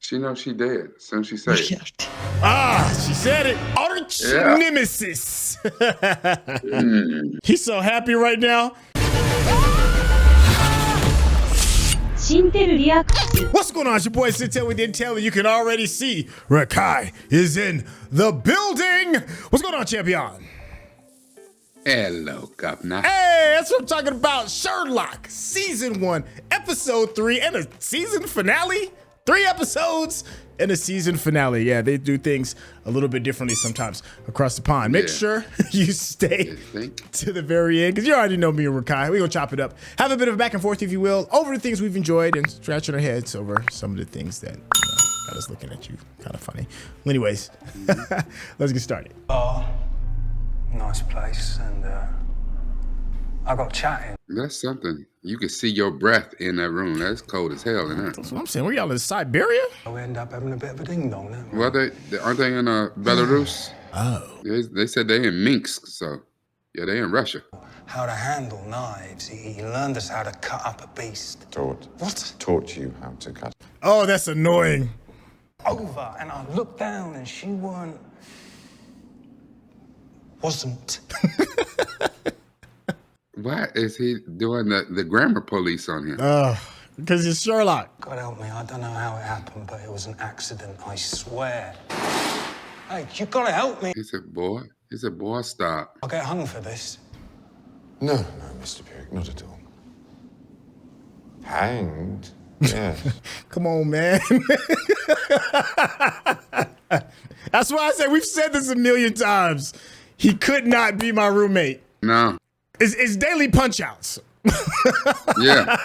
She knows she dead. As soon as she said it. She said it. Arch nemesis. He's so happy right now. What's going on? It's your boy Syntell with Intel, and you can already see Rekkai is in the building. What's going on, champion? Hello, governor. Hey, that's what I'm talking about. Sherlock, season 1, episode 3, and a season finale. 3 episodes and a season finale. Yeah, they do things a little bit differently sometimes across the pond. Make sure you stay to the very end, because you already know me and Rekkai. We're going to chop it up. Have a bit of a back and forth, if you will, over the things we've enjoyed and scratching our heads over some of the things that got us looking at you. Kind of funny. Well, anyways, let's get started. Nice place, and I got chatting. That's something. You can see your breath in that room. That's cold as hell in there. That's what I'm saying. Were y'all in Siberia? We end up having a bit of a ding-dong, don't we? Well, aren't they in Belarus? Oh. They said they in Minsk, so yeah, they in Russia. How to handle knives. He learned us how to cut up a beast. Taught you how to cut. Oh, that's annoying. Over, and I looked down, and she wasn't. Why is he doing the grammar police on him? Because he's Sherlock. God help me, I don't know how it happened, but it was an accident, I swear. Hey, you gotta help me. He said, boy, stop. I'll get hung for this. No, Mr. Pierrick, not at all. Hanged? Yes. Come on, man. That's why I said, we've said this a million times. He could not be my roommate. No. It's daily punch outs. Yeah.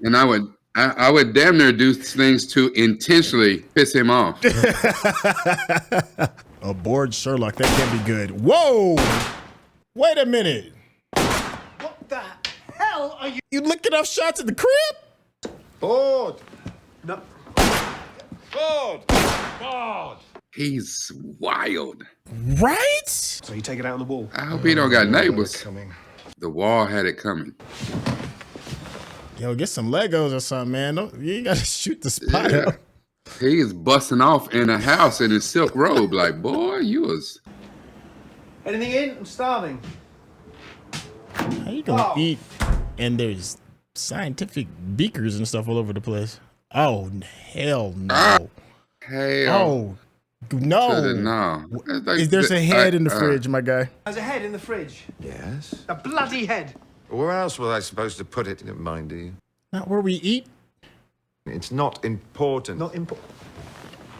And I would damn near do things to intentionally piss him off. Aboard Sherlock, that can't be good. Whoa! Wait a minute. What the hell are you? You licking off shots at the crib? Board! No. Board! He's wild. Right? So you take it out on the wall. I hope he don't got neighbors. Coming. The wall had it coming. Yo, get some Legos or something, man. You ain't gotta shoot the spot up. He is busting off in a house in his silk robe. Like, boy, you was... Anything in? I'm starving. How you gonna eat? And there's scientific beakers and stuff all over the place. Oh, hell no. Hell. Oh, no. No. Like, There's a head in the fridge, my guy. There's a head in the fridge. Yes? A bloody head. Where else was I supposed to put it? You don't mind, do you? Not where we eat. It's not important. Not important.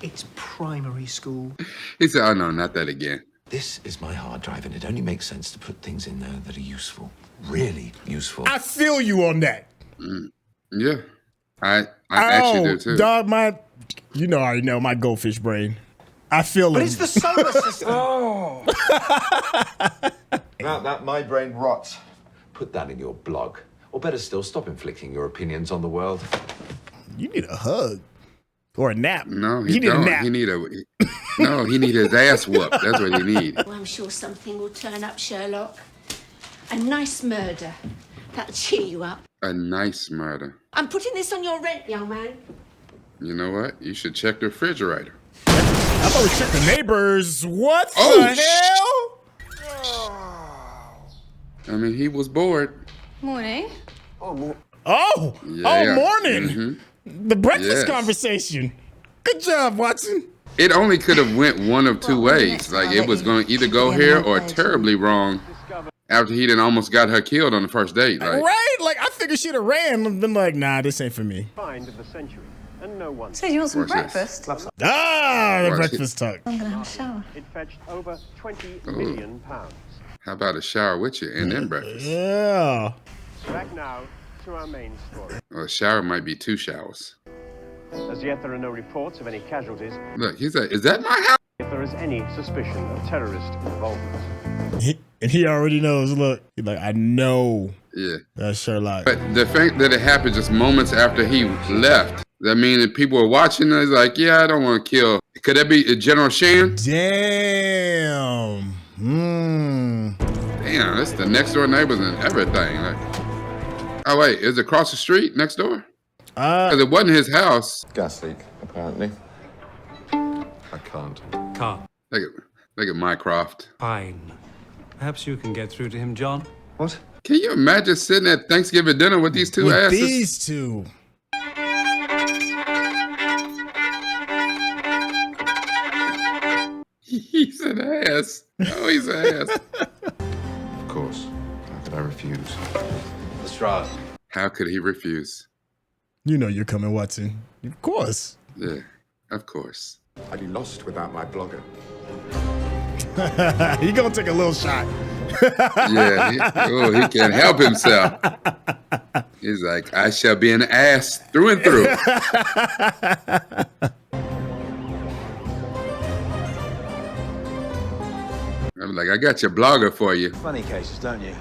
It's primary school. He said, oh, no, not that again. This is my hard drive, and it only makes sense to put things in there that are useful. Really useful. I feel you on that. Yeah. I actually do, too. Dog, I already know my goldfish brain. I feel But him. it's the solar system. That my brain rots. Put that in your blog. Or better still, stop inflicting your opinions on the world. You need a hug. Or a nap. No, he need don't. a nap. He need his ass whooped. That's what he need. Well, I'm sure something will turn up, Sherlock. A nice murder. That'll cheer you up. A nice murder. I'm putting this on your rent, young man. You know what? You should check the refrigerator. I thought we checked the neighbors. What the hell? I mean, he was bored. Morning. Morning. Mm-hmm. The breakfast conversation. Good job, Watson. It only could have went one of two ways. Like, it was going to either go here or terribly wrong after he almost got her killed on the first date. Like, Right? Like, I figured she'd have ran and been like, nah, this ain't for me. Find of the century, and no one. So you want some Watch this. breakfast? The breakfast talk. I'm gonna have a shower. It fetched over 20 million pounds. how about a shower with you and then breakfast? Yeah. Back now to our main story. Well, a shower might be 2 showers. As yet, there are no reports of any casualties. Look, he said, is that my house? If there is any suspicion of terrorist involvement. He already knows. Look, he's like, I know. Yeah. That's Sherlock. But the fact that it happened just moments after he left, that means that people were watching us like, yeah, I don't want to kill. Could that be General Shan? Damn. Damn, that's the next door neighbors and everything. Like, oh, wait, is it across the street next door? Because it wasn't his house. Gas leak, apparently. I can't. Car. Look at Mycroft. Fine. Perhaps you can get through to him, John? What? Can you imagine sitting at Thanksgiving dinner with these two With asses? these two. He's an ass. Oh, he's an ass. Of course. How could I refuse? Lestrade. How could he refuse? You know you're coming, Watson. Of course. Yeah, of course. I'd be lost without my blogger. He gonna take a little shot. Yeah, he can't help himself. He's like, I shall be an ass through and through. I'm like, I got your blogger for you. Funny cases, don't you?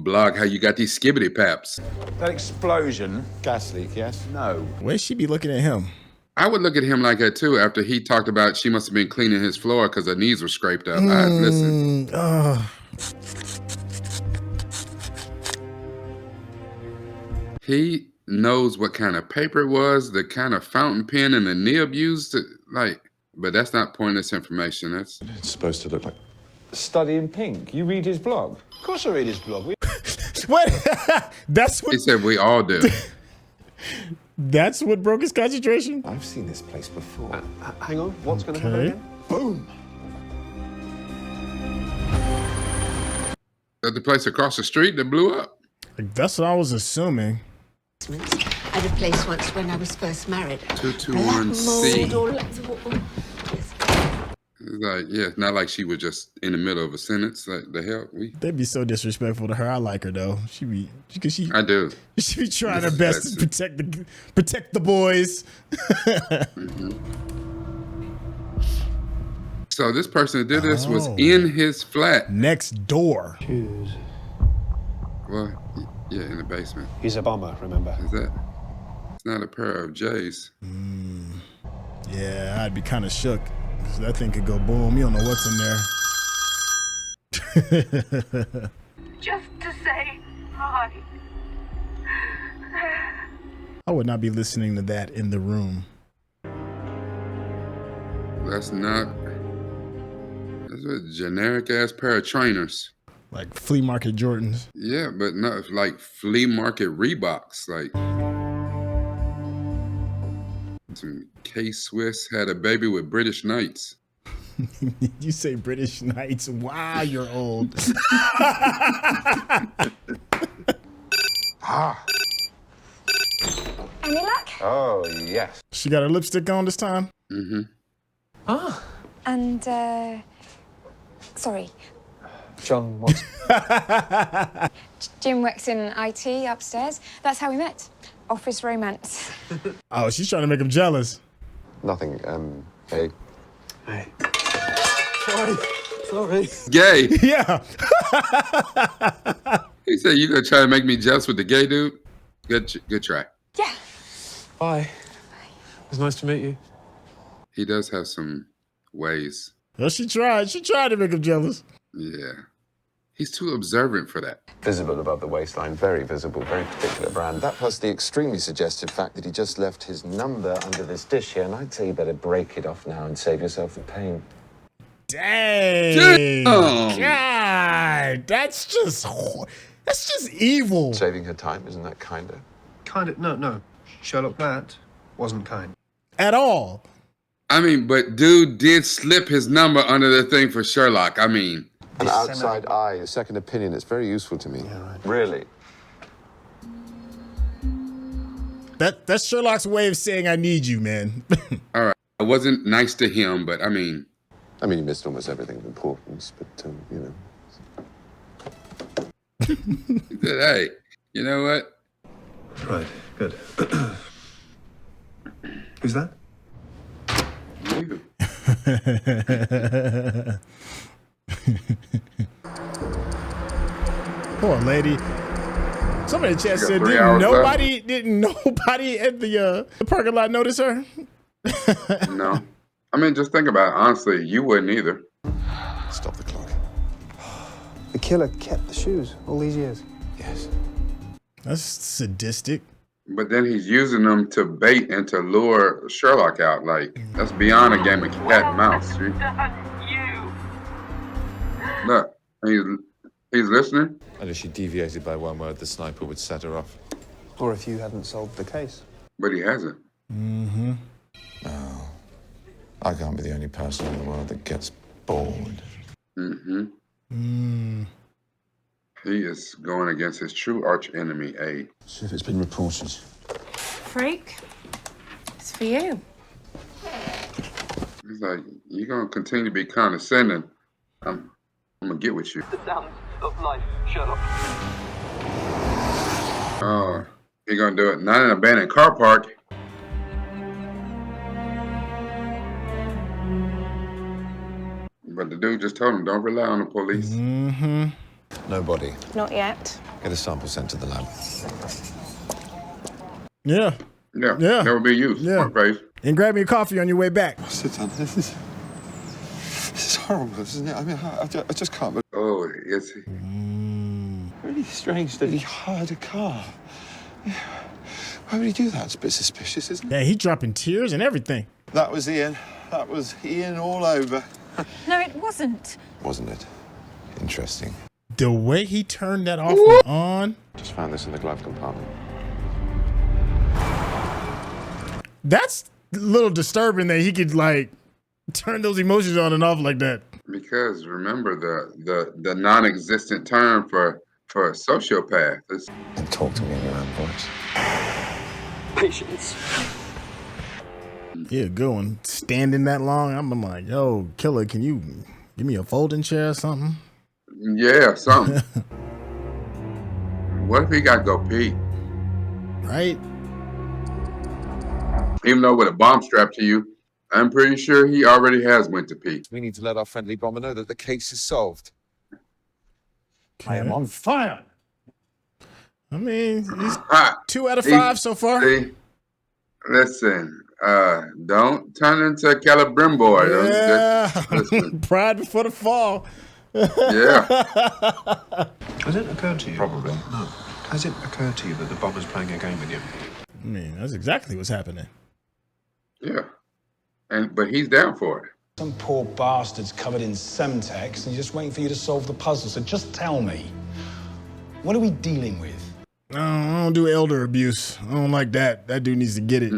Blog how you got these skibbity paps. That explosion. Gas leak, yes? No. Where'd she be looking at him? I would look at him like that too after he talked about she must have been cleaning his floor because her knees were scraped up. Listen. He knows what kind of paper it was, the kind of fountain pen and the nib used to, but that's not pointless information. It's supposed to look like Study in Pink. You read his blog? Of course I read his blog. What? That's what he said we all do. That's what broke his concentration? I've seen this place before. Hang on, what's going to happen again? Boom! That the place across the street that blew up? That's what I was assuming. I had a place once when I was first married. 221C. Mold, It's like, yeah, it's not like she was just in the middle of a sentence. Like, the hell? They'd be so disrespectful to her. I like her though. I do. She be trying her best to protect the boys. So this person that did this was in his flat. Next door. Shoes. Well, yeah, in the basement. He's a bomber, remember? Is that? It's not a pair of J's. Yeah, I'd be kind of shook. That thing could go boom. You don't know what's in there. Just to say hi. I would not be listening to that in the room. That's a generic ass pair of trainers. Like flea market Jordans. Yeah, but not like flea market Reeboks. Like some K-Swiss had a baby with British Knights. You say British Knights. Wow, you're old. Any luck? Oh, yes. She got her lipstick on this time? Mm-hmm. Ah. And, sorry. John, what? Jim works in IT upstairs. That's how we met. Office romance. Oh, she's trying to make him jealous. Nothing, hey. Hey. Sorry. Gay. Yeah. He said, you gonna try to make me jealous with the gay dude? Good try. Yeah. Bye. It was nice to meet you. He does have some ways. Well, she tried. She tried to make him jealous. Yeah. He's too observant for that. Visible above the waistline, very visible, very particular brand. That plus the extremely suggestive fact that he just left his number under this dish here, and I'd say you better break it off now and save yourself the pain. Dang. God, that's just evil. Saving her time, isn't that kinder? Kinda, no. Sherlock that wasn't kind. At all. I mean, but dude did slip his number under the thing for Sherlock. I mean. An outside eye, a second opinion, it's very useful to me. Yeah, right. Really? That's Sherlock's way of saying I need you, man. All right. I wasn't nice to him, but I mean. You missed almost everything of importance, but, you know. He said, hey, you know what? Right, good. Who's that? You. Poor lady. Somebody in the chat said, didn't nobody at the parking lot notice her? No. I mean, just think about it. Honestly, you wouldn't either. Stop the clock. The killer kept the shoes all these years. Yes. That's sadistic. But then he's using them to bait and to lure Sherlock out. Like, that's beyond a game of cat and mouse. See? Look, he's listening. And if she deviated by one word, the sniper would set her off. Or if you hadn't solved the case. But he hasn't. No. I can't be the only person in the world that gets bored. He is going against his true arch enemy, A. See if it's been reported. Freak, it's for you. He's like, you're going to continue to be condescending. I'm going to get with you. The sounds of life, Sherlock. Oh, he going to do it. Not in an abandoned car park. But the dude just told him, don't rely on the police. Nobody. Not yet. Get a sample sent to the lab. Yeah. Yeah, Yeah. that would be used. Yeah. Face. And grab me a coffee on your way back. Sit down. This is horrible, isn't it? I mean, I just can't believe. Oh, yes. Really strange that he hired a car. Why would he do that? It's a bit suspicious, isn't it? Yeah, he dropping tears and everything. That was Ian. That was Ian all over. No, it wasn't. Wasn't it? Interesting. The way he turned that off and on. Just found this in the glove compartment. That's a little disturbing that he could like turn those emotions on and off like that. Because remember the non-existent term for a sociopath. It's, And talk to me in your own voice. Patience. Yeah, good one. Standing that long, I'm like, yo, killer, can you give me a folding chair or something? yeah, something. What if he got to go pee? Right? Even though with a bomb strapped to you, I'm pretty sure he already has went to pee. We need to let our friendly bomber know that the case is solved. I am on fire. I mean, he's Ha! 2 out of 5 so far. See? Listen, don't turn into a Calibrimboy. Yeah. Listen. Pride before the fall. Yeah. Has it occurred to you? Probably. No. Has it occurred to you that the bomber's playing a game with you? I mean, that's exactly what's happening. Yeah. But he's down for it. Some poor bastard's covered in Semtex and he's just waiting for you to solve the puzzle. So just tell me, what are we dealing with? I don't do elder abuse. I don't like that. That dude needs to get it.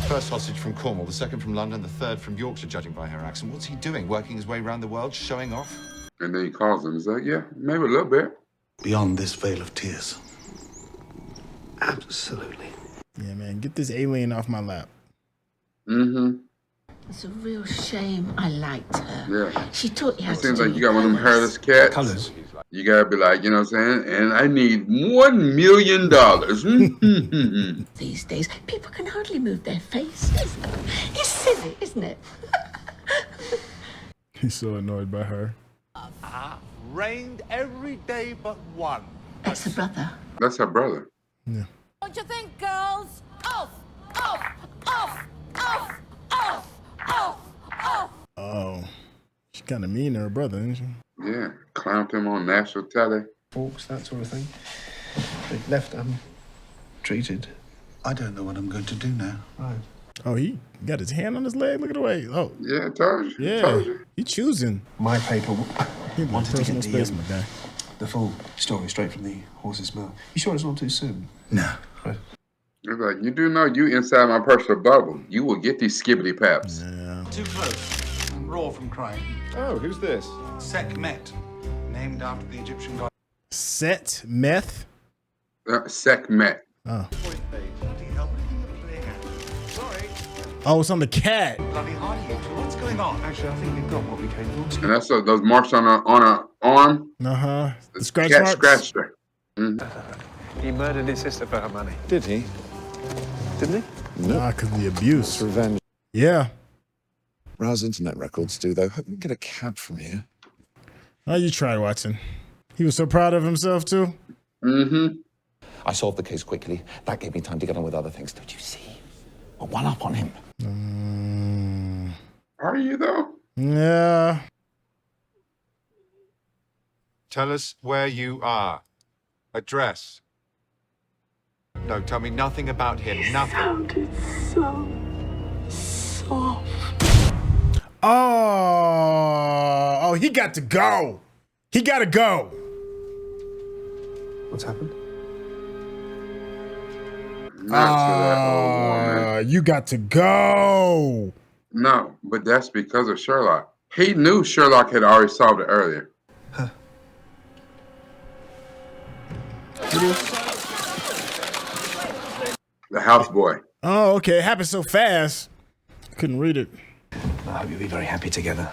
First hostage from Cornwall, the second from London, the third from Yorkshire, judging by her accent. What's he doing? Working his way around the world, showing off? And then he calls him. He's like, yeah, maybe a little bit. Beyond this veil of tears. Absolutely. Yeah, man, get this alien off my lap. It's a real shame. I liked her. Yeah. She taught you how It to seems do like you got one of them hairless cats. Colours. You gotta be like, you know what I'm saying? And I need $1 million. These days, people can hardly move their faces. It's silly, isn't it? He's so annoyed by her. Rained every day but one. That's her brother. That's her brother. Yeah. What you think, girls? Off! Off! Off! Off! Off! Off! Off! Oh, she's kind of mean to her brother, isn't she? Yeah, clowned him on national telly. Walks, that sort of thing. They left treated. I don't know what I'm going to do now. Right. Oh, he got his hand on his leg. Look at the way. Oh, Yeah, I told you. yeah. Told you. He choosing. My paper He wants wanted to personal get space, my guy. the full story straight from the horse's mouth. You sure it's not too soon? No. Right. He's like, you do know you inside my personal bubble. You will get these skibbity paps. Yeah. Too close. I'm raw from crying. Oh, who's this? Sekhmet, named after the Egyptian god. Set meth. Sekhmet. Oh. Bloody hell, what are you playing at? Sorry. Oh, it's on the cat. Bloody hard you two. What's going on? Actually, I think we've got what we came for. And that's those marks on her arm. Uh-huh. The scratch Cat marks. scratched her. He murdered his sister for her money. Did he? Didn't he? Nah, because the abuse. Revenge. Yeah. Rouse internet records do, though. Hope we can get a cab from here. Oh, you tried, Watson. He was so proud of himself, too. I solved the case quickly. That gave me time to get on with other things. Don't you see? We're one up on him. Are you, though? Yeah. Tell us where you are. Address. No, tell me nothing about him. Nothing. Sounded so soft. Oh, he got to go. He got to go. What's happened? Not to that old woman. You got to go. No, but that's because of Sherlock. He knew Sherlock had already solved it earlier. Huh. The houseboy. Oh, okay. It happened so fast. Couldn't read it. I hope you'll be very happy together.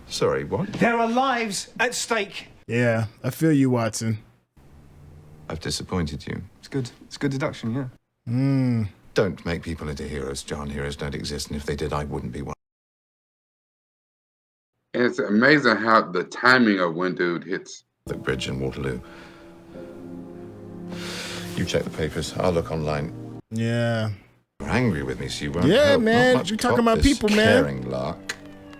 Sorry, what? There are lives at stake. Yeah, I feel you, Watson. I've disappointed you. It's good. It's good deduction, yeah. Don't make people into heroes, John. Heroes don't exist, and if they did, I wouldn't be one. And it's amazing how the timing of when dude hits. The bridge in Waterloo. You check the papers. I'll look online. Yeah. You're angry with me, so you won't Yeah, help. man. Not much You're talking top about this people, man. caring lark.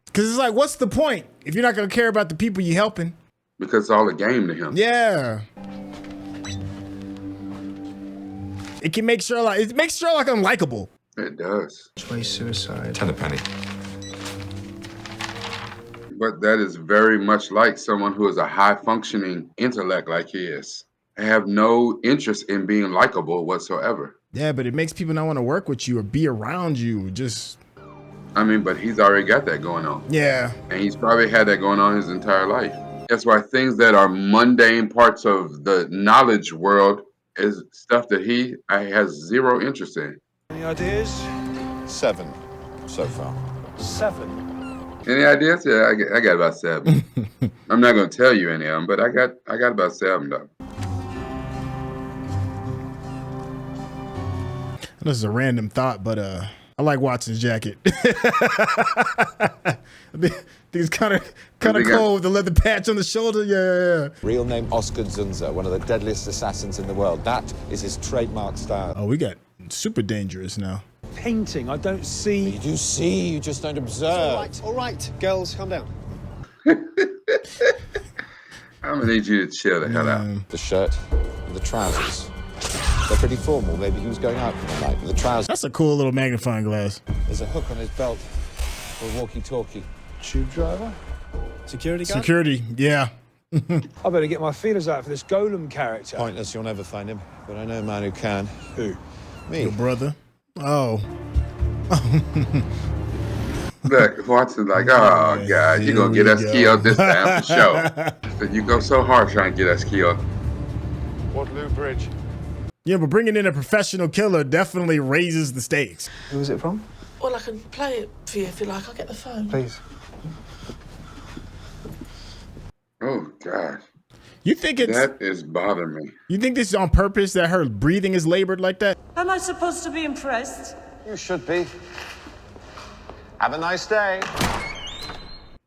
Because it's like, what's the point if you're not going to care about the people you're helping? Because it's all a game to him. Yeah. It can make Sherlock, it makes Sherlock unlikable. It does. Which way suicide? Ten a penny. But that is very much like someone who is a high-functioning intellect like he is. They have no interest in being likable whatsoever. Yeah, but it makes people not want to work with you or be around you. Just. I mean, but he's already got that going on. Yeah. And he's probably had that going on his entire life. That's why things that are mundane parts of the knowledge world is stuff that he has zero interest in. Any ideas? 7 so far. 7. Any ideas? Yeah, I got about 7. I'm not going to tell you any of them, but I got about 7 though. This is a random thought, but I like Watson's jacket. He's kind of cold with the leather patch on the shoulder. Yeah. Real name Oscar Zunzer, one of the deadliest assassins in the world. That is his trademark style. Oh, we got super dangerous now. Painting, I don't see. You do see, you just don't observe. All right, girls, calm down. I'm going to need you to chill the hell out. The shirt and the trousers. They're pretty formal. Maybe he was going out for the night. The trousers. That's a cool little magnifying glass. There's a hook on his belt for a walkie-talkie. Tube driver? Security guard? Security, yeah. I better get my feelers out for this Golem character. Pointless, you'll never find him. But I know a man who can. Who? Me. Your brother. Oh. Look, Watson's like, oh, God, you're going to get us killed this time for sure. So you go so hard trying to get us killed. Waterloo Bridge. Yeah, but bringing in a professional killer definitely raises the stakes. Who is it from? Well, I can play it for you if you like. I'll get the phone. Please. Oh, gosh. You think it's... That is bothering me. You think this is on purpose, that her breathing is labored like that? Am I supposed to be impressed? You should be. Have a nice day.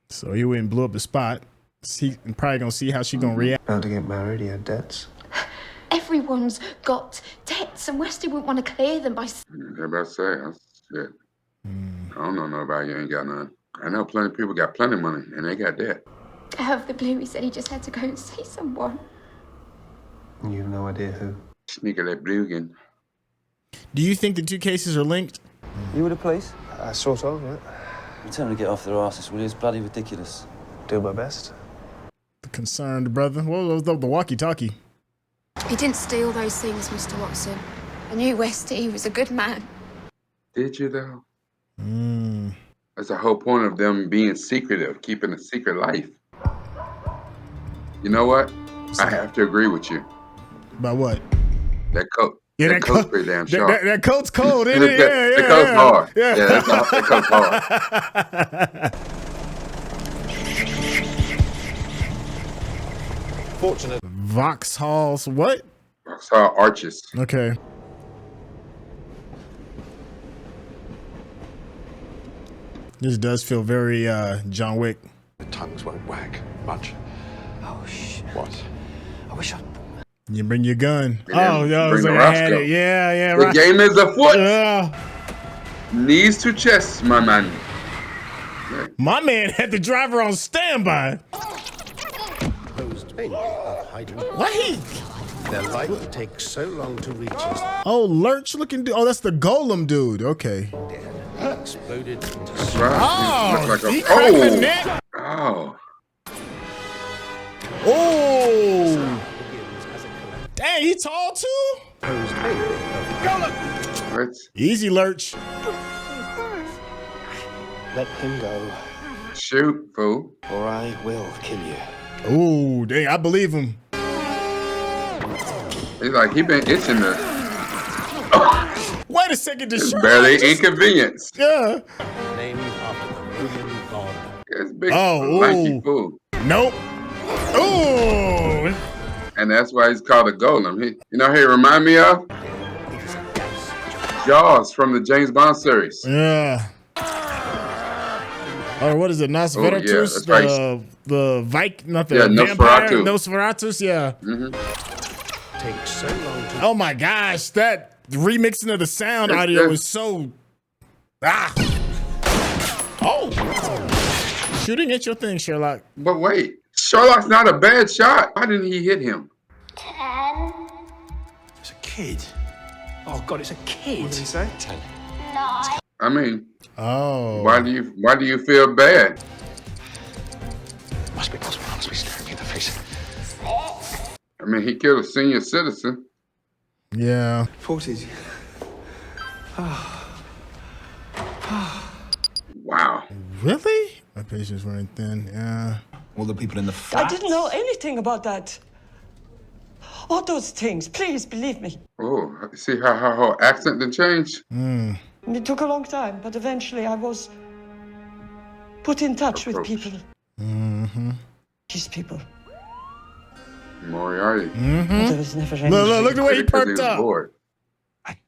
So he went and blew up the spot. He probably gonna see how she gonna react. About to get married, he had debts. Everyone's got debts, and Westy wouldn't want to clear them by... They're about to say, shit. I don't know nobody who ain't got none. I know plenty of people got plenty of money, and they got debt. Out of the blue, he said he just had to go and see someone. You have no idea who. Sneak of that blue again. Do you think the two cases are linked? You with the police? Sort of, yeah. You tell them to get off their asses, will you? It's bloody ridiculous. Do my best. The concerned brother. What was the walkie-talkie? He didn't steal those things, Mr. Watson. I knew Westy, he was a good man. Did you, though? That's the whole point of them being secretive, keeping a secret life. You know what? I have to agree with you. About what? That coat. Yeah, that coat's pretty damn sharp. That coat's cold, isn't it? That coat's hard. Yeah, that coat's hard. Fortunate. Vauxhall's what? Vauxhall Arches. Okay. This does feel very John Wick. The tongues won't wag much. Oh, shit. What? I wish I'd... You bring your gun. Yeah, Oh, no, bring so the I had Roscoe. it. Yeah, The right. game is afoot. Yeah. Knees to chest, my man. My man had the driver on standby. Closed bin of hydrogen. What he? Their light takes so long to reach us. Oh, lurch looking dude. Oh, that's the golem dude. Okay. Exploded into That's right. Oh, Looks like he a, cracked the neck. oh. Oh. Dang, he tall too? What? Easy, lurch. Let him go, Shoot, fool. or I will kill you. Oh, dang, I believe him. He's like, he been itching to. Wait a second, this It's Sherlock barely just- inconvenience. Yeah. Named after the William God. It's big, Oh, lanky ooh. fool. Nope. Ooh. And that's why he's called a golem. He, you know, he remind me of Jaws from the James Bond series. Yeah. Or what is it? Nosferatu? that's right. The Viking, not the Yeah, vampire. Nosferatu. Nosferatus, yeah. Takes so long to. Oh my gosh, that remixing of the sound audio is so. Oh. Shooting at your thing, Sherlock. But wait, Sherlock's not a bad shot. Why didn't he hit him? It's a kid. Oh God, it's a kid. What did he say? 9. I mean, oh. Why do you feel bad? Must be possible. I must be staring me in the face. I mean, he killed a senior citizen. Yeah. 40s. Wow. Really? My patience running thin. Yeah. All the people in the I flat. didn't know anything about that. All those things, please believe me. Oh, see how her whole accent did change? It took a long time, but eventually I was put in touch with people. Mm-hmm. These people. Moriarty. Mm-hmm. There was never any. Look the way he Because perked was up. bored.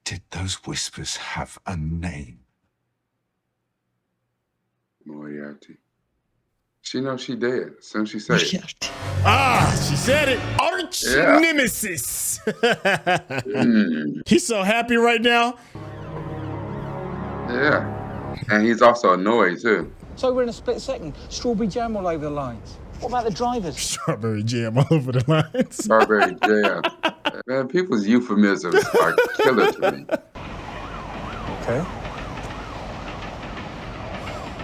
Did those whispers have a name? Moriarty. She knows she dead. Soon as she said it. Ah, she said it. Arch Yeah. nemesis. He's so happy right now. Yeah. And he's also annoyed too. So we're in a split second. Strawberry jam all over the lines. What about the drivers? Strawberry jam all over the lines. Strawberry jam. Man, people's euphemisms are killer to me. Okay.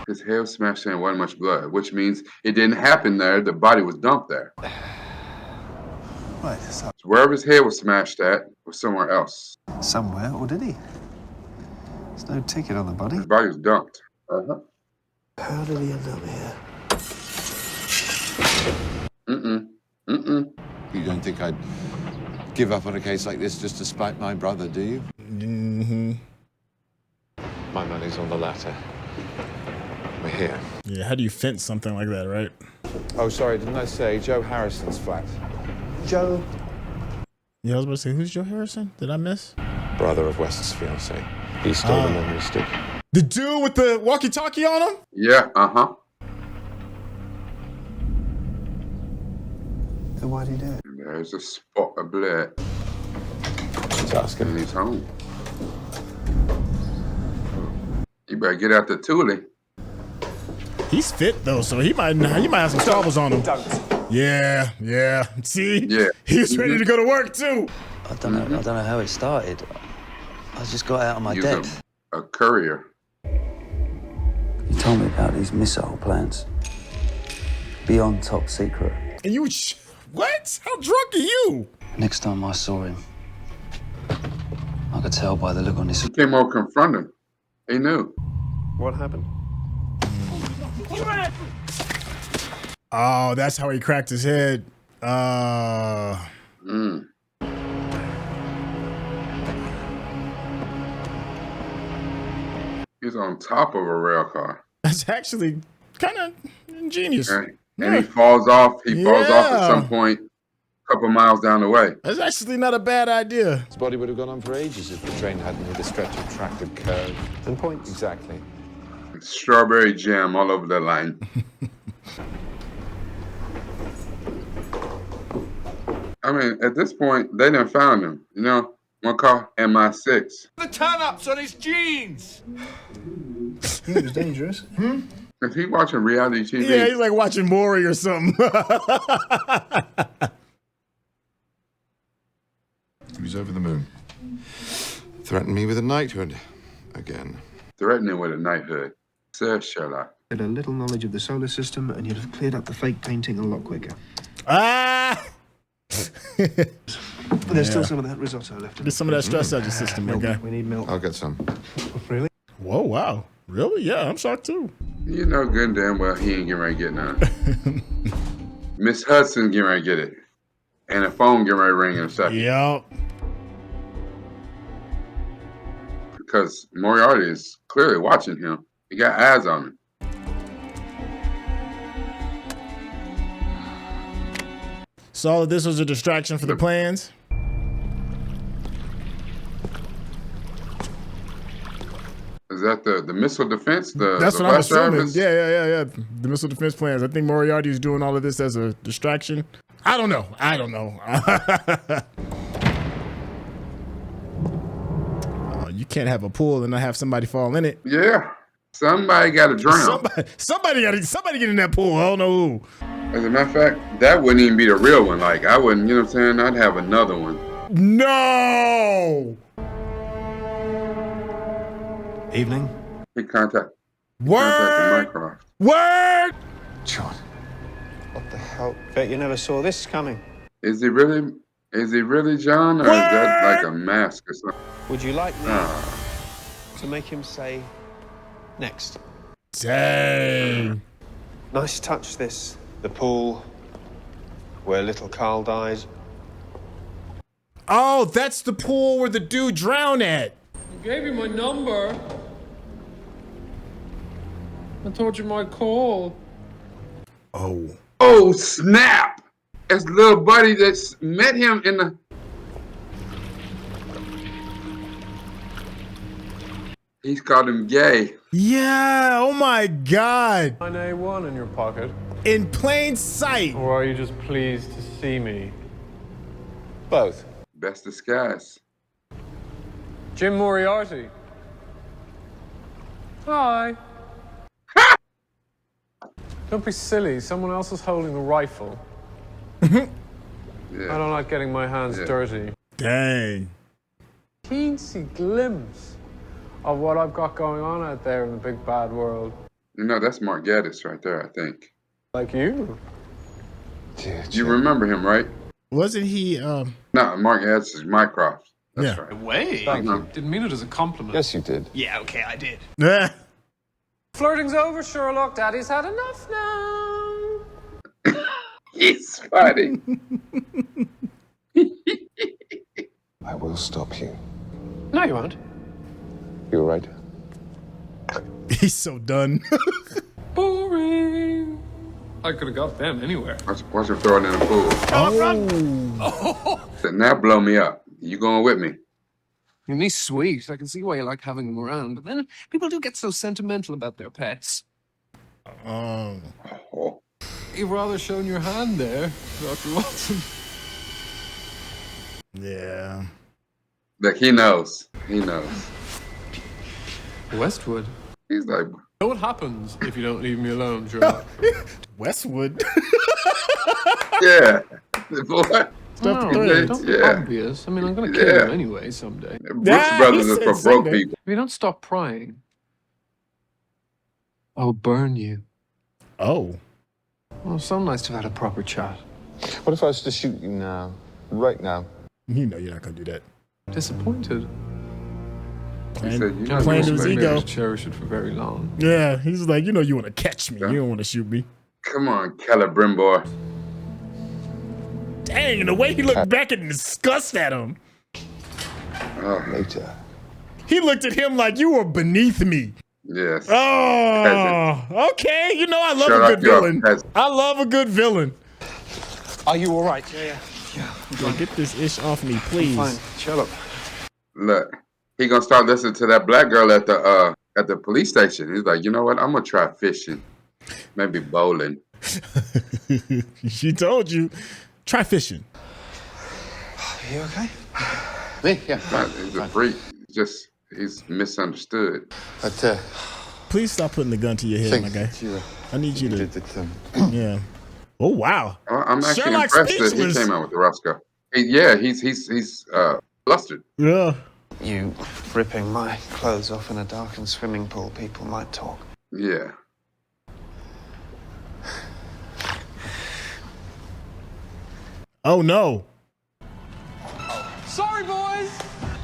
His head was smashed in and wasn't much blood, which means it didn't happen there. The body was dumped there. Right, so So wherever his head was smashed at was somewhere else. somewhere, or did he? There's no ticket on the body. His body was dumped. How did he end up here? You don't think I'd give up on a case like this just to spite my brother, do you? Mm-hmm. My money's on the latter. We're here. Yeah, how do you fence something like that, right? Oh, sorry, didn't I say Joe Harrison's flat? Joe. Yeah, I was about to say, who's Joe Harrison? Did I miss? Brother of West's fiancée. He stole the memory stick. The dude with the walkie-talkie on him? Yeah, Then why'd he do it? There's a spot of blood. Tusker. And he's home. You better get out the toolie. He's fit though, so he might have some stubbles on him. Yeah. See? Yeah. He's ready to go to work too. I don't know. I don't know how it started. I just got out of my He's depth. a courier. You told me about these missile plans. Beyond top secret. And you, what? How drunk are you? Next time I saw him, I could tell by the look on his He came over confronting. He knew. What happened? Oh, that's how he cracked his head. He's on top of a rail car. That's actually kind of ingenious. And he falls off. He falls off at Yeah. some point, a couple miles down the way. That's actually not a bad idea. His body would have gone on for ages if the train hadn't hit a stretch of track that curved. And points. Exactly. Strawberry jam all over the line. I mean, at this point, they done found him. You know, one call MI6. The turn-ups on his jeans. He was dangerous. Is he watching reality TV? Yeah, he's like watching Maury or something. He's over the moon. Threatened me with a knighthood again. Threatening with a knighthood, says Sherlock. Had a little knowledge of the solar system, and you'd have cleared up the fake painting a lot quicker. Ah! But there's still some of that risotto left. There's some of that stress out your system, okay? We need milk. I'll get some. Really? Whoa, wow. Really? Yeah, I'm shocked too. You know good and damn well he ain't getting ready to get none. Miss Hudson getting ready to get it. And the phone getting ready to ring in a second. Yep. Because Moriarty is clearly watching him. He got eyes on him. So all of this was a distraction for the plans? Is that the missile defense? That's the what I'm flash drive assuming. is- Yeah. The missile defense plans. I think Moriarty is doing all of this as a distraction. I don't know. You can't have a pool and not have somebody fall in it. Yeah. Somebody got to drown. Somebody get in that pool. I don't know who. As a matter of fact, that wouldn't even be the real one. Like, I wouldn't, you know what I'm saying? I'd have another one. No! Evening. He contacted Word! Mycroft. Word! John. What the hell? Bet you never saw this coming. Is he really John? Or is that like a mask or something? Would you like me to make him say next? Dang. Nice touch, this. The pool where little Carl died. Oh, that's the pool where the dude drowned at. I gave you my number. I told you my call. Oh, snap! It's little buddy that's met him in the... He's called him gay. Yeah, oh my God. An A1 in your pocket. In plain sight. Or are you just pleased to see me? Both. Best disguise. Jim Moriarty. Hi. Don't be silly. Someone else is holding the rifle. Yeah. I don't like getting my hands dirty. Dang. Teensy glimpse of what I've got going on out there in the big bad world. You know, that's Mark Gaddis right there, I think. Like you. You remember him, right? Wasn't he, No, Mark Gaddis is Mycroft. That's right. Way. Thank you. Didn't mean it as a compliment. Yes, you did. Yeah, okay, I did. Yeah. Flirting's over, Sherlock. Daddy's had enough now. He's funny. I will stop you. No, you won't. You're right. He's so done. Boring. I could have got them anywhere. Watch him throw it in the pool. Oh. Now blow me up. You going with me? And he's sweet. I can see why you like having him around. But then people do get so sentimental about their pets. You've rather shown your hand there, Dr. Watson. Yeah. Like, he knows. He knows. Westwood. He's like... You know what happens if you don't leave me alone, Sherlock? Westwood? Yeah. Boy. No, don't be obvious. I mean, I'm going to kill you anyway someday. Brooks Brothers is for broke people. If you don't stop prying, I'll burn you. Oh. Well, so nice to have had a proper chat. What if I was to shoot you now? Right now? You know you're not going to do that. Disappointed. Playing Can't to his ego. Cherish it for very long. Yeah, he's like, you know you want to catch me. You don't want to shoot me. Come on, Celebrimbor. Dang, and the way he looked back in disgust at him. Later. He looked at him like you were beneath me. Yes. Oh, okay. You know I love Sherlock, a good villain. I love a good villain. Are you all right? Yeah. Get this ish off me, please. Fine. Sherlock. Look, he gonna start listening to that black girl at the police station. He's like, you know what? I'm gonna try fishing, maybe bowling. She told you, try fishing. Are you okay? Me? Yeah. He's a freak. He's misunderstood. But, please stop putting the gun to your head, my guy. I need you to. Yeah. Oh wow. I'm actually Sherlock's impressed that he speechless. came out with the Roscoe. He's flustered. Yeah. You ripping my clothes off in a darkened swimming pool, people might talk. Yeah. Oh no. Sorry, boys.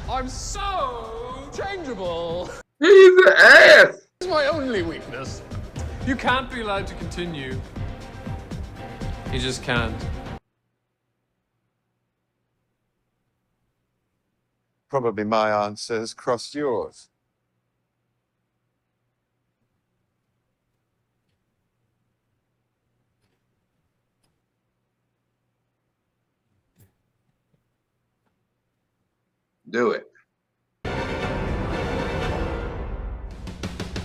I'm so changeable. He's an ass. It's my only weakness. You can't be allowed to continue. You just can't. Probably my answer has crossed yours. Do it.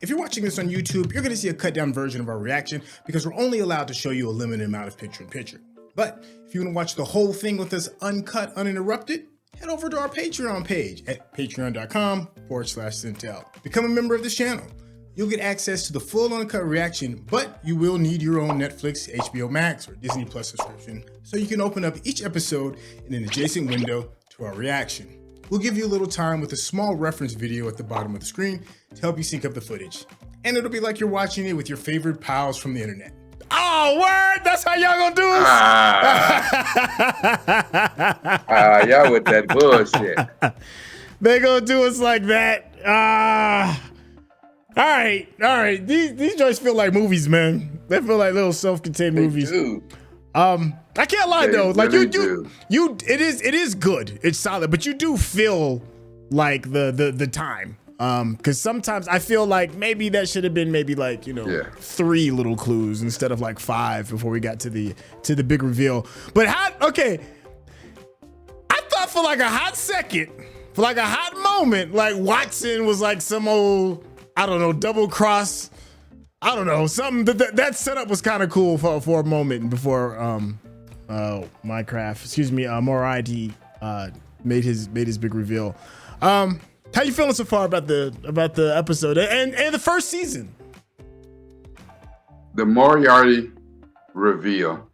If you're watching this on YouTube, you're gonna see a cut down version of our reaction because we're only allowed to show you a limited amount of picture-in-picture. But if you wanna watch the whole thing with us uncut, uninterrupted, head over to our Patreon page at patreon.com/Syntell. Become a member of this channel. You'll get access to the full uncut reaction, but you will need your own Netflix, HBO Max, or Disney Plus subscription so you can open up each episode in an adjacent window to our reaction. We'll give you a little time with a small reference video at the bottom of the screen to help you sync up the footage. And it'll be like you're watching it with your favorite pals from the internet. Oh, word! That's how y'all gonna do us? Y'all with that bullshit. They gonna do us like that. All right. These joints feel like movies, man. They feel like little self-contained movies. Do. I can't lie though. Like really it is good. It's solid, but you do feel like the time. Because sometimes I feel like maybe that should have been maybe like, 3 little clues instead of like 5 before we got to the big reveal. But I thought for like a hot second, for like a hot moment, like Watson was like some old, I don't know, double cross. I don't know, something that setup was kind of cool for a moment before Moriarty made his big reveal. How you feeling so far about the episode and the first season? The Moriarty reveal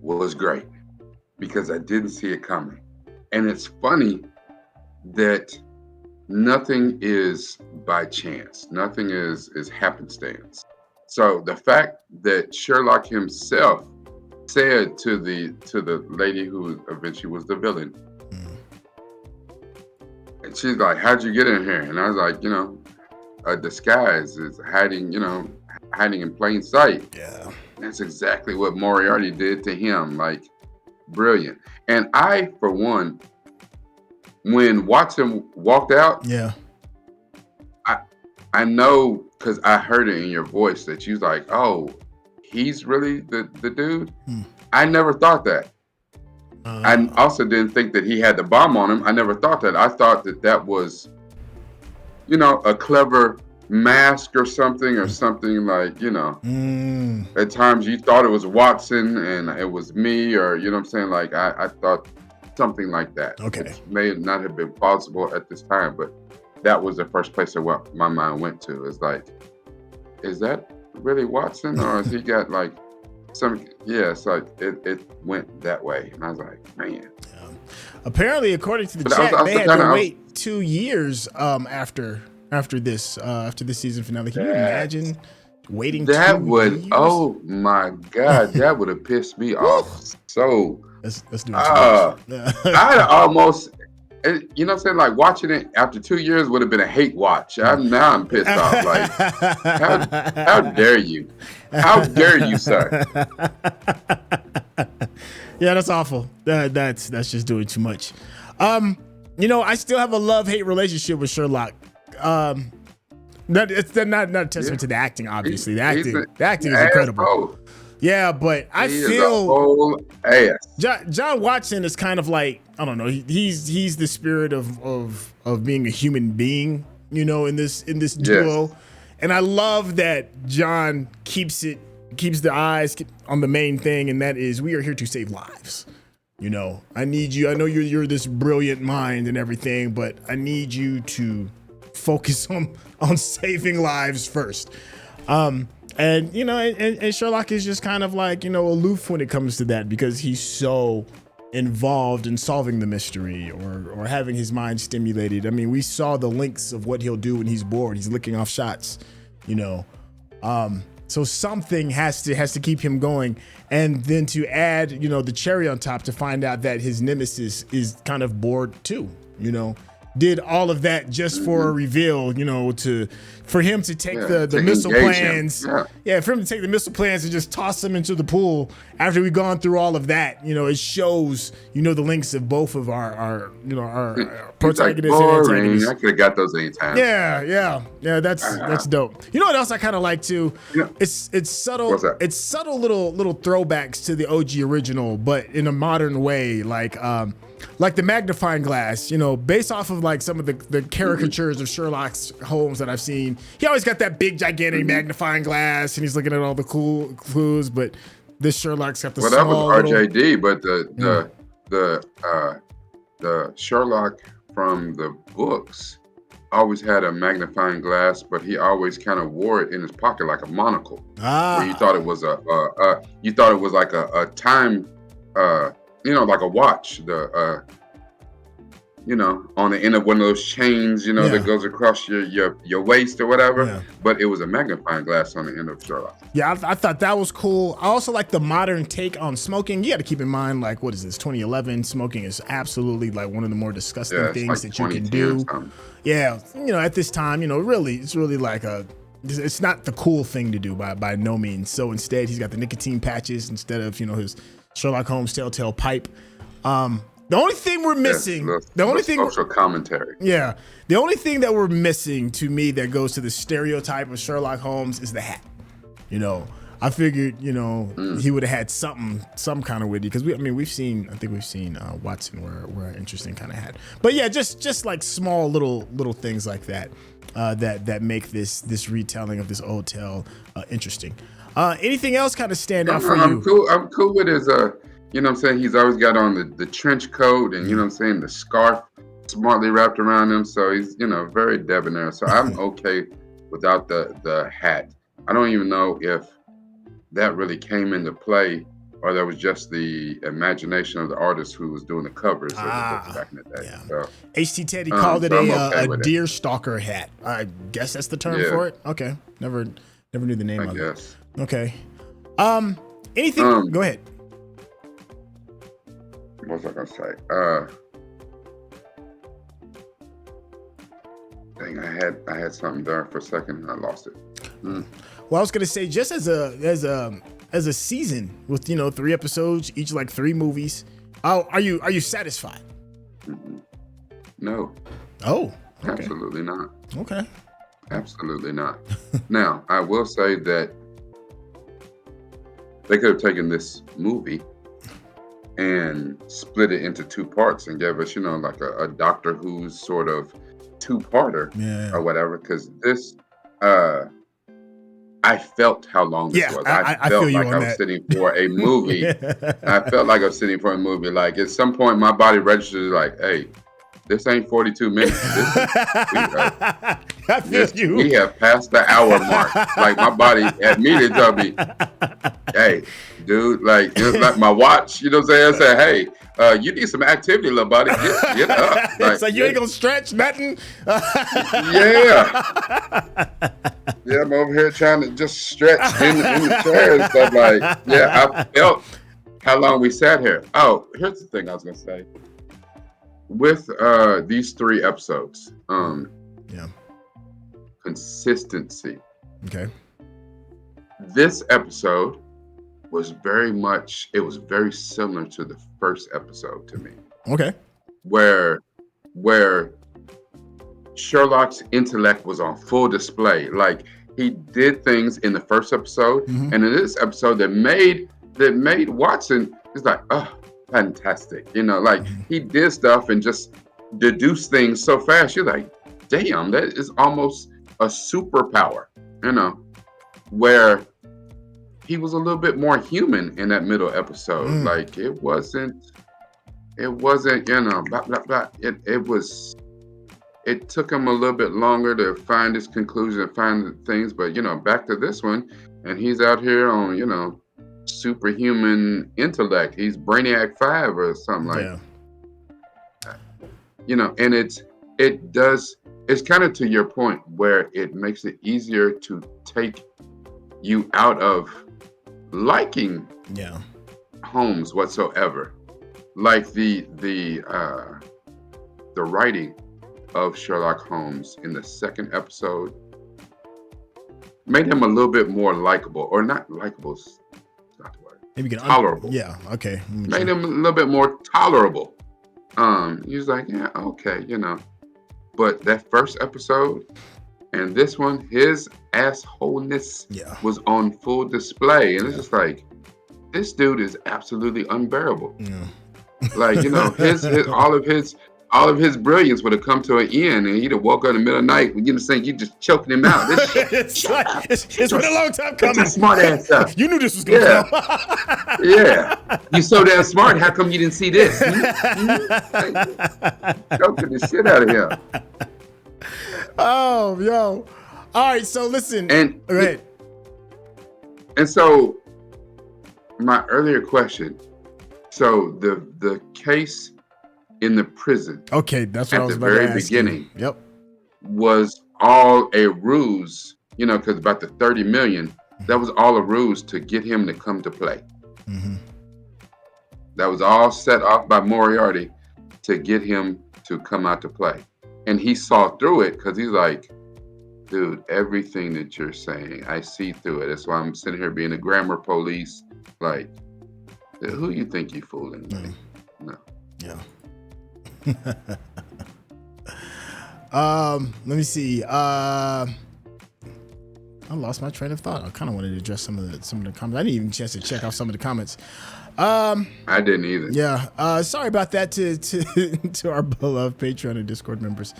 was great because I didn't see it coming. And it's funny that nothing is by chance. Nothing is happenstance. So the fact that Sherlock himself said to the lady who eventually was the villain, and she's like, "How'd you get in here?" And I was like, a disguise is hiding in plain sight. Yeah. That's exactly what Moriarty did to him. Like, brilliant. And I, for one, when Watson walked out, yeah, I know because I heard it in your voice that you was like, "Oh, he's really the dude." I never thought that. I also didn't think that he had the bomb on him. I never thought that. I thought that was, a clever mask or something like, at times you thought it was Watson and it was me, or, you know what I'm saying? Like, I thought something like that. Okay. Which may not have been plausible at this time, but that was the first place that my mind went to. Is like, is that really Watson, or has he got like some? Yeah, it's like it went that way, and I was like, man. Apparently, according to the chat, they had to wait 2 years after this season finale. Can you imagine waiting? That 2 would. years? Oh my God, that would have pissed me off. So let's do it. I'd almost. You know what I'm saying? Like, watching it after 2 years would have been a hate watch. Now I'm pissed off. Like, how dare you? How dare you, sir? Yeah, that's awful. That's just doing too much. I still have a love-hate relationship with Sherlock. It's not a testament to the acting, obviously. The acting is incredible. Asshole. Yeah, but I He feel is a whole ass. John Watson is kind of like, I don't know, he's the spirit of being a human being, in this duo. Yes. And I love that John keeps the eyes on the main thing, and that is, we are here to save lives. I need you. I know you're this brilliant mind and everything, but I need you to focus on saving lives first. And Sherlock is just kind of like, aloof when it comes to that, because he's so involved in solving the mystery or having his mind stimulated. I mean, we saw the links of what he'll do when he's bored. He's licking off shots, you know. So something has to keep him going. And then to add, you know, the cherry on top to find out that his nemesis is kind of bored too, you know. Did all of that just for a reveal, you know, for him to take the missile plans. Yeah, for him to take the missile plans and just toss them into the pool after we've gone through all of that. You know, it shows, you know, the links of both of our protagonists and antagonists. I could have got those anytime. Yeah, that's dope. You know what else I kind of like too? Yeah. It's subtle. What's that? It's subtle little throwbacks to the OG original, but in a modern way, like the magnifying glass, you know, based off of like some of the caricatures of Sherlock Holmes that I've seen. He always got that big, gigantic magnifying glass, and he's looking at all the cool clues. But this Sherlock's got the small. That was RJD, but the Sherlock from the books always had a magnifying glass, but he always kind of wore it in his pocket like a monocle. Where you thought it was like a time. You know, like a watch, you know, on the end of one of those chains, you know, that goes across your waist or whatever. Yeah. But it was a magnifying glass on the end of Sherlock. Yeah, I thought that was cool. I also like the modern take on smoking. You got to keep in mind, like, what is this, 2011? Smoking is absolutely like one of the more disgusting things that you can do. Yeah, you know, at this time, you know, it's really like it's not the cool thing to do by no means. So instead, he's got the nicotine patches instead of, you know, his Sherlock Holmes telltale pipe. The only thing we're missing, social commentary. Yeah, the only thing that we're missing to me that goes to the stereotype of Sherlock Holmes is the hat. You know, I figured, you know, he would have had some kind of witty, because we've seen Watson wear an interesting kind of hat. But yeah, just like small little things like that that make this retelling of this old tale interesting. Anything else kind of stand out for you? I'm cool with his, you know what I'm saying? He's always got on the trench coat and, you know what I'm saying, the scarf smartly wrapped around him. So he's, you know, very debonair. So I'm okay without the hat. I don't even know if that really came into play or that was just the imagination of the artist who was doing the covers of the books back in the day. Yeah. So, H.T. Teddy called it a deer stalker hat. I guess that's the term for it. Okay. Never knew the name of it. Okay. Anything? Go ahead. What was I gonna say? Dang, I had something there for a second and I lost it. Well, I was gonna say, just as a season with, you know, 3 episodes, each like 3 movies, are you satisfied? No. Oh. Okay. Absolutely not. Okay. Absolutely not. Now, I will say that they could have taken this movie and split it into 2 parts and gave us, you know, like a Doctor Who's sort of 2-parter or whatever. Because this, I felt how long this was. I felt like I was sitting for a movie. I felt like I was sitting for a movie. Like at some point, my body registered like, hey, this ain't 42 minutes. We have passed the hour mark. Like my body immediately told me, hey, dude, like it's like my watch, you know what I'm saying? I say, hey, you need some activity, little buddy. Get up. Like, so you ain't gonna stretch nothing? Yeah, I'm over here trying to just stretch in the chair and stuff. Like, yeah, I felt how long we sat here. Oh, here's the thing I was gonna say. With these 3 episodes, consistency. Okay. This episode was very similar to the first episode to me. Okay. Where Sherlock's intellect was on full display. Like he did things in the first episode, and in this episode that made Watson is like, oh, fantastic. You know, like he did stuff and just deduced things so fast. You're like, damn, that is almost a superpower, you know, where he was a little bit more human in that middle episode. Like it wasn't, you know, blah, blah, blah. It took him a little bit longer to find his conclusion and find the things, but you know, back to this one, and he's out here on, you know, superhuman intellect. He's Brainiac 5 or something like. And it's kind of to your point where it makes it easier to take you out of liking Holmes whatsoever. Like the writing of Sherlock Holmes in the second episode made him a little bit more likable, or not likable, not the word. Maybe tolerable. Okay. Made him a little bit more tolerable. He was like, yeah, okay, But that first episode and this one, his assholeness was on full display, and it's just like, this dude is absolutely unbearable. Like, his all of his brilliance would have come to an end, and he'd have woke up in the middle of the night when you just choking him out. It's been a long time coming. That's smart ass stuff. You knew this was gonna come. Yeah. You so damn smart. How come you didn't see this? Choking the shit out of him. Oh, yo. All right, so listen. And go ahead. And so my earlier question, so the case in the prison. Okay, that's what I was about to ask. At the very beginning. Yep. Was all a ruse, because about the 30 million, that was all a ruse to get him to come to play. Mm-hmm. That was all set off by Moriarty to get him to come out to play. And he saw through it because he's like, dude, everything that you're saying, I see through it. That's why I'm sitting here being a grammar police. Like, who you think you fooling? No. Yeah. Let me see. I lost my train of thought. I kind of wanted to address some of the comments. I didn't even chance to check off some of the comments. I didn't either. Yeah. Sorry about that to our beloved Patreon and Discord members.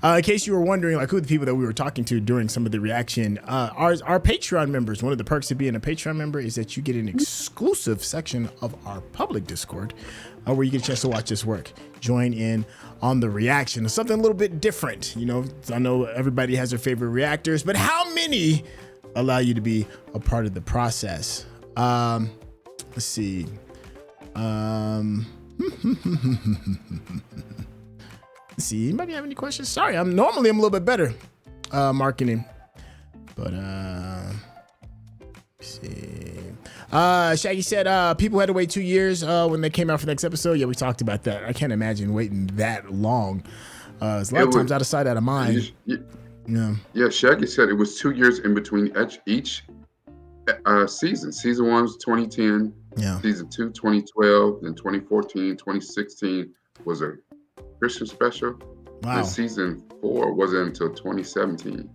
In case you were wondering, like, who are the people that we were talking to during some of the reaction, our Patreon members. One of the perks of being a Patreon member is that you get an exclusive section of our public Discord where you get a chance to watch this work. Join in on the reaction. It's something a little bit different. I know everybody has their favorite reactors, but how many allow you to be a part of the process? Let's see. Let's see. Anybody have any questions? Sorry, I'm a little bit better marketing, but let's see. Shaggy said people had to wait 2 years when they came out for the next episode. Yeah, we talked about that. I can't imagine waiting that long. It's a lot of times out of sight, out of mind. Yeah, Shaggy said it was 2 years in between each season. Season 1 was 2010. Yeah. Season 2, 2012. Then 2014, 2016 was a Christmas special. Wow. And season 4 wasn't until 2017.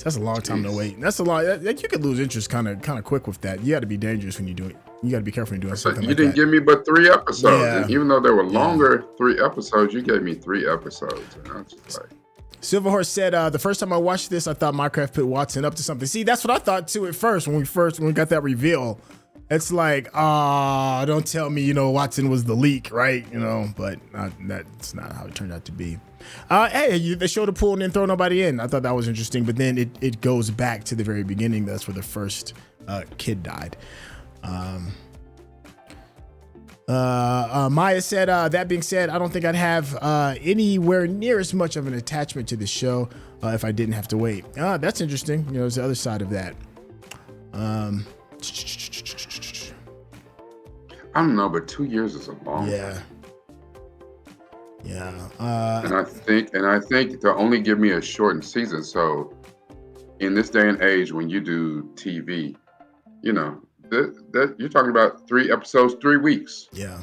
That's a long time to wait. That's a lot. You could lose interest kind of quick with that. You got to be dangerous when you do it. You got to be careful when you're doing something like that. You didn't give me but 3 episodes. Yeah. And even though there were longer 3 episodes, you gave me 3 episodes. And I was just like, Silverhorse said, the first time I watched this, I thought Minecraft put Watson up to something. See, that's what I thought too at first when we got that reveal. It's like, don't tell me, Watson was the leak, right? But that's not how it turned out to be. Hey, they showed a pool and didn't throw nobody in. I thought that was interesting, but then it goes back to the very beginning. That's where the first kid died. Maya said, that being said, I don't think I'd have anywhere near as much of an attachment to the show if I didn't have to wait. That's interesting. There's the other side of that. I don't know, but 2 years is a long time. Yeah. And I think to only give me a shortened season. So in this day and age, when you do TV, that you're talking about 3 episodes, 3 weeks. Yeah.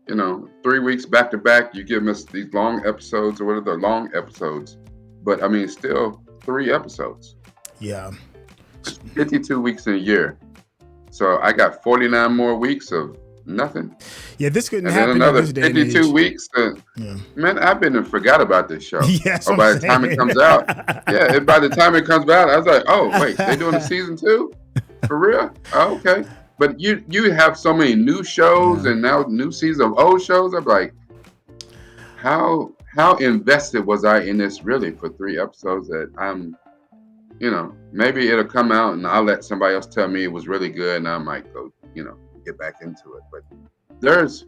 3 weeks back to back. You give us these long episodes, or what are the long episodes? But I mean, still 3 episodes. Yeah. 52 weeks in a year. So I got 49 more weeks of nothing. Yeah, this couldn't and happen then another in this day and 52 age. weeks. Man, I've been and forgot about this show. Yeah, or by the time it comes out, by the time it comes out, I was like, oh wait, they doing a season 2 for real? Oh, okay. But you have so many new shows and now new seasons of old shows. I'm like, how invested was I in this really for 3 episodes that I'm you know, maybe it'll come out and I'll let somebody else tell me it was really good, and I might go, you know, get back into it. But there's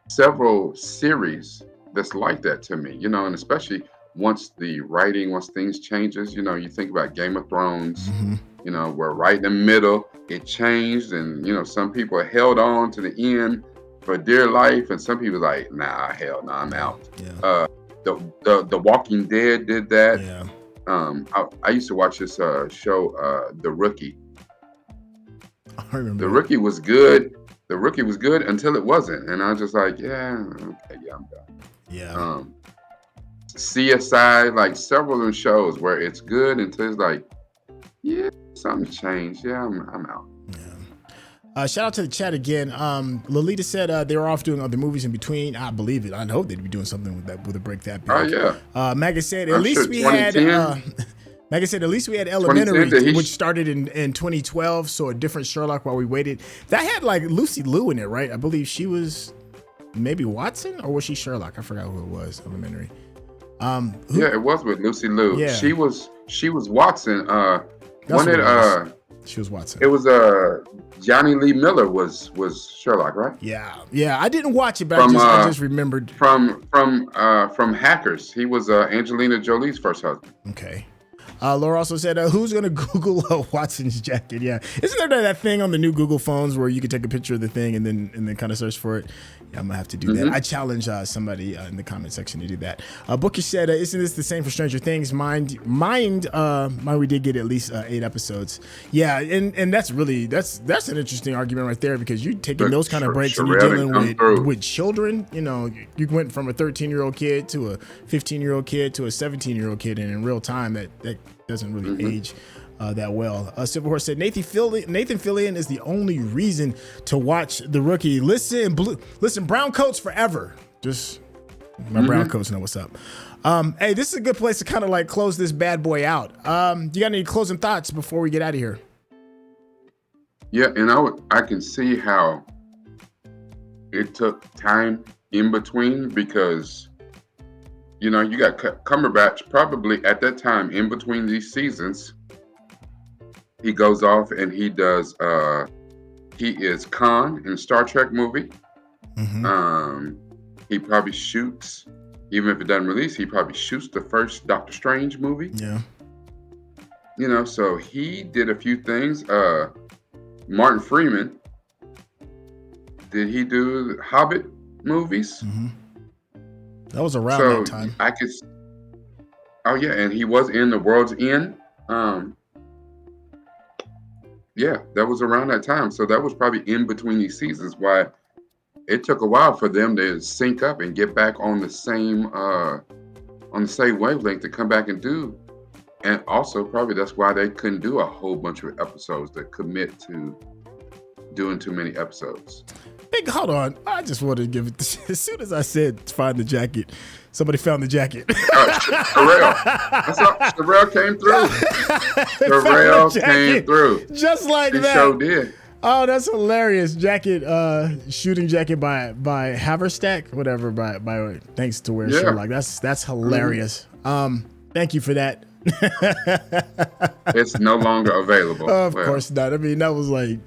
several series that's like that to me, you know, and especially once things changes, you know, you think about Game of Thrones, you know, we're right in the middle, it changed, and, you know, some people held on to the end for dear life, and some people like, nah, hell no, I'm out. The Walking Dead did that. I used to watch this show, The Rookie. I remember The Rookie was good. The Rookie was good until it wasn't, and I was just like, yeah, okay, yeah, I'm done. Yeah. CSI, like several of them shows where it's good until it's like, yeah, something changed. Yeah, I'm out. Shout out to the chat again. Lolita said they were off doing other movies in between. I believe it. I hope they'd be doing something with a break that big. Oh yeah. Maggie said at least we had. Maggie said at least we had Elementary, which started in 2012, so a different Sherlock while we waited. That had like Lucy Liu in it, right? I believe she was maybe Watson, or was she Sherlock? I forgot who it was. Elementary. Yeah, it was with Lucy Liu. Yeah. She was Watson. She was Watson. It was Johnny Lee Miller was Sherlock, right? Yeah. I didn't watch it, but I just remembered from Hackers. He was Angelina Jolie's first husband. Okay. Laura also said, who's going to Google Watson's jacket? Yeah. Isn't there that thing on the new Google phones where you can take a picture of the thing and then kind of search for it? Yeah, I'm going to have to do that. I challenge somebody in the comment section to do that. Booker said, isn't this the same for Stranger Things? Mind, we did get at least 8 episodes. Yeah, and that's an interesting argument right there, because you're taking those kind of breaks and you're dealing with children. You know, you went from a 13-year-old kid to a 15-year-old kid to a 17-year-old kid, and in real time that doesn't really age that well. Civil Horse said Nathan Fillion is the only reason to watch The Rookie. Listen, brown coats forever. Just my brown coats know what's up. Hey, this is a good place to kind of like close this bad boy out. You got any closing thoughts before we get out of here? Yeah, and I can see how it took time in between, because you know, you got Cumberbatch probably at that time in between these seasons. He goes off and he does, he is Khan in a Star Trek movie. He probably shoots, even if it doesn't release, he probably shoots the first Doctor Strange movie. Yeah. You know, so he did a few things. Martin Freeman, did he do Hobbit movies? That was around that time. And he was in The World's End. Yeah, that was around that time. So that was probably in between these seasons, why it took a while for them to sync up and get back on the same wavelength to come back and do. And also probably that's why they couldn't do a whole bunch of episodes that commit to doing too many episodes. Hold on. I just wanted to give it, as soon as I said find the jacket, somebody found the jacket. Sherelle came through. Sherelle came through. Just like that. She sure did. Oh, that's hilarious. Jacket, shooting jacket by Haverstack, whatever, by thanks to where Sherlock. That's hilarious. Thank you for that. It's no longer available. Of course not. I mean, that was like,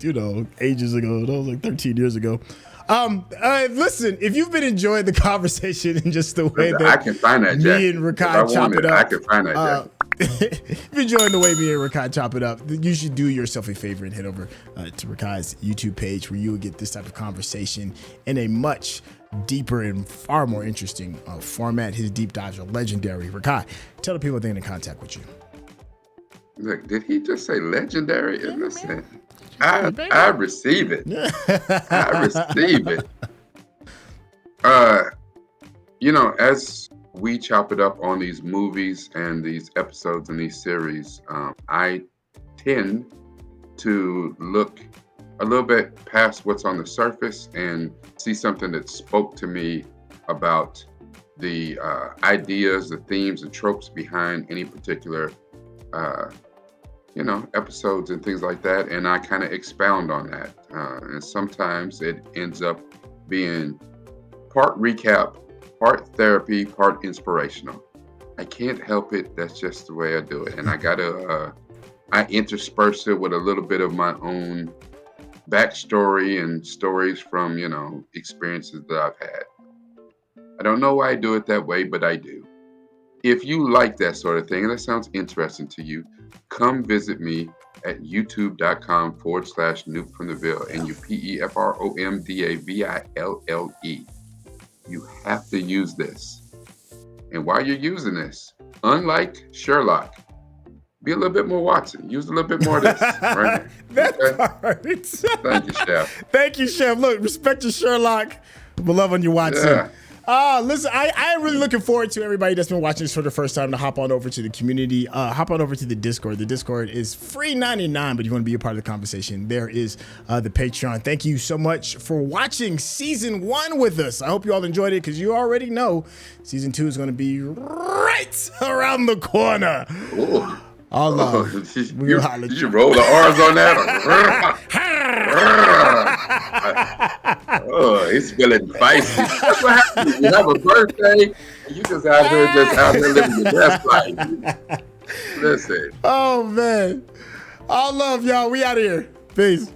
ages ago. That was like 13 years ago. Listen, if you've been enjoying the conversation and just the way that I can find that jacket. Me and Rekkai chop it up. I can find that jacket. If you're enjoying the way me and Rekkai chop it up, you should do yourself a favor and head over to Rekkai's YouTube page, where you will get this type of conversation in a much deeper and far more interesting format. His deep dives are legendary. Rekkai, tell the people they're in contact with you. Look, did he just say legendary? Listen, I receive it. I receive it. As we chop it up on these movies and these episodes and these series, I tend to look a little bit past what's on the surface and see something that spoke to me about the ideas, the themes, the tropes behind any particular episodes and things like that, and I kind of expound on that. And sometimes it ends up being part recap, part therapy, part inspirational. I can't help it. That's just the way I do it. And I gotta I intersperse it with a little bit of my own backstory and stories from, experiences that I've had. I don't know why I do it that way, but I do. If you like that sort of thing and that sounds interesting to you, come visit me at youtube.com/Nuke from the Ville, NUPEFROMDAVILLE. You have to use this. And while you're using this, unlike Sherlock, be a little bit more Watson. Use a little bit more of this. Right? That part. Thank you, Chef. Thank you, Chef. Look, respect your Sherlock, but love on your Watson. Yeah. Listen, I am really looking forward to everybody that's been watching this for the first time to hop on over to the community. Hop on over to the Discord. The Discord is free $99, but you want to be a part of the conversation. There is the Patreon. Thank you so much for watching season 1 with us. I hope you all enjoyed it because you already know season 2 is going to be right around the corner. Ooh. All love. You should roll the R's on that. Oh, it's feeling spicy. That's what happens. You have a birthday, and you just out here living your best life. Listen. Oh man. All love, y'all. We out of here. Peace.